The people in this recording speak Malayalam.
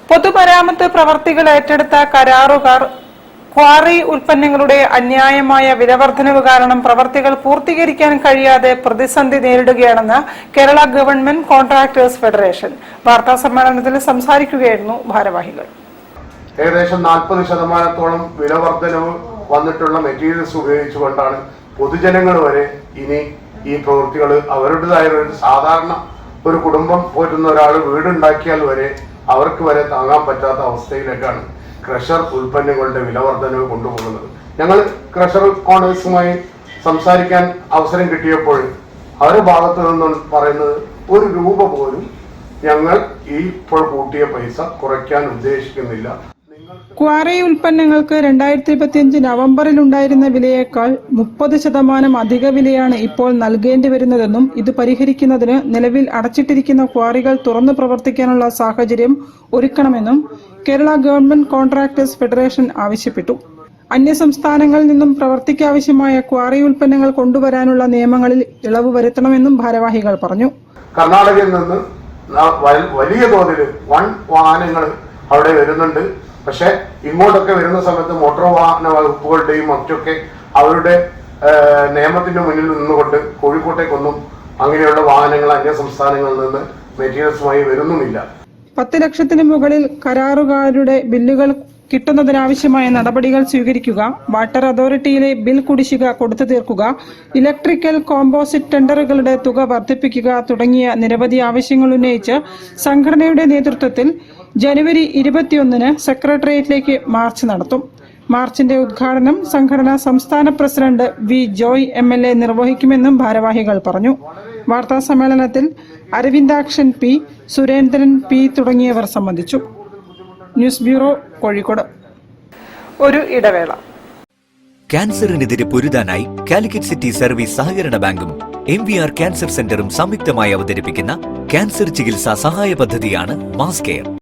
പൊതുമരാമത്ത് പ്രവർത്തികൾ ഏറ്റെടുത്ത കരാറുകാർ ക്വാറി ഉൽപ്പന്നങ്ങളുടെ അന്യായമായ വിലവർദ്ധനവ് കാരണം പ്രവർത്തികൾ പൂർത്തീകരിക്കാൻ കഴിയാതെ പ്രതിസന്ധി നേരിടുകയാണെന്ന് കേരള ഗവൺമെന്റ് കോൺട്രാക്ടേഴ്സ് ഫെഡറേഷൻ വാർത്താസമ്മേളനത്തിൽ സംസാരിക്കുകയായിരുന്നു ഭാരവാഹികൾ. ഏകദേശം 40% വിലവർദ്ധനവ് വന്നിട്ടുള്ള മെറ്റീരിയൽസ് ഉപയോഗിച്ചുകൊണ്ടാണ് പൊതുജനങ്ങൾ വരെ ഇനി ഈ പ്രവൃത്തികൾ അവരുടേതായ ഒരു സാധാരണ ഒരു കുടുംബം പോറ്റുന്ന ഒരാൾ വീടുണ്ടാക്കിയാൽ വരെ അവർക്ക് വരെ താങ്ങാൻ പറ്റാത്ത അവസ്ഥയിലേക്കാണ് ക്രഷർ ഉൽപ്പന്നങ്ങളുടെ വിലവർദ്ധനവ് കൊണ്ടുപോകുന്നത്. ഞങ്ങൾ ക്രഷർ ഓണേഴ്സുമായി സംസാരിക്കാൻ അവസരം കിട്ടിയപ്പോൾ അവരുടെ ഭാഗത്തു നിന്നും പറയുന്നത് ഒരു രൂപ പോലും ഞങ്ങൾ ഈ ഇപ്പോൾ കൂട്ടിയ പൈസ കുറയ്ക്കാൻ ഉദ്ദേശിക്കുന്നില്ല. ക്വാറി ഉൽപ്പന്നങ്ങൾക്ക് 2025 നവംബറിൽ ഉണ്ടായിരുന്ന വിലയേക്കാൾ 30% അധിക വിലയാണ് ഇപ്പോൾ നൽകേണ്ടി വരുന്നതെന്നും ഇത് പരിഹരിക്കുന്നതിന് നിലവിൽ അടച്ചിട്ടിരിക്കുന്ന ക്വാറികൾ തുറന്നു പ്രവർത്തിക്കാനുള്ള സാഹചര്യം ഒരുക്കണമെന്നും കേരള ഗവൺമെന്റ് കോൺട്രാക്ടേഴ്സ് ഫെഡറേഷൻ ആവശ്യപ്പെട്ടു. അന്യസംസ്ഥാനങ്ങളിൽ നിന്നും പ്രവർത്തിക്കാവശ്യമായ ക്വാറി ഉൽപ്പന്നങ്ങൾ കൊണ്ടുവരാനുള്ള നിയമങ്ങളിൽ ഇളവ് വരുത്തണമെന്നും ഭാരവാഹികൾ പറഞ്ഞു. കർണാടകയിൽ നിന്ന് വലിയ തോതിൽ വാഹനങ്ങൾ അവിടെ വരുന്നുണ്ട്. പക്ഷെ ഇങ്ങോട്ടൊക്കെ വരുന്ന സമയത്ത് മോട്ടോർ വാഹന വകുപ്പുകളുടെയും മറ്റൊക്കെ അവരുടെ നിയമത്തിന്റെ മുന്നിൽ നിന്നുകൊണ്ട് കോഴിക്കോട്ടേക്കൊന്നും അങ്ങനെയുള്ള വാഹനങ്ങൾ അന്യ സംസ്ഥാനങ്ങളിൽ നിന്ന് മെറ്റീരിയൽസുമായി വരുന്നുമില്ല. 10 ലക്ഷത്തിന് മുകളിൽ കരാറുകാരുടെ ബില്ലുകൾ കിട്ടുന്നതിനാവശ്യമായ നടപടികൾ സ്വീകരിക്കുക, വാട്ടർ അതോറിറ്റിയിലെ ബിൽ കുടിശ്ശിക കൊടുത്തു തീർക്കുക, ഇലക്ട്രിക്കൽ കോമ്പോസിറ്റ് ടെൻഡറുകളുടെ തുക വർദ്ധിപ്പിക്കുക തുടങ്ങിയ നിരവധി ആവശ്യങ്ങൾ ഉന്നയിച്ച് സംഘടനയുടെ നേതൃത്വത്തിൽ ജനുവരി 21-ന് സെക്രട്ടേറിയറ്റിലേക്ക് മാർച്ച് നടത്തും. മാർച്ചിന്റെ ഉദ്ഘാടനം സംഘടനാ സംസ്ഥാന പ്രസിഡന്റ് വി ജോയ് MLA നിർവഹിക്കുമെന്നും ഭാരവാഹികൾ പറഞ്ഞു. വാർത്താ സമ്മേളനത്തിൽ അരവിന്ദാക്ഷൻ P, സുരേന്ദ്രൻ P തുടങ്ങിയവർ സംബന്ധിച്ചു. News bureau, Kozhikode. ഒരു ഇടവേള. ക്യാൻസറിനെതിരെ പൊരുതാനായി കാലിക്കറ്റ് സിറ്റി സർവീസ് സഹകരണ ബാങ്കും MVR ക്യാൻസർ സെന്ററും സംയുക്തമായി അവതരിപ്പിക്കുന്ന ക്യാൻസർ ചികിത്സാ സഹായ പദ്ധതിയാണ് മാസ് കെയർ.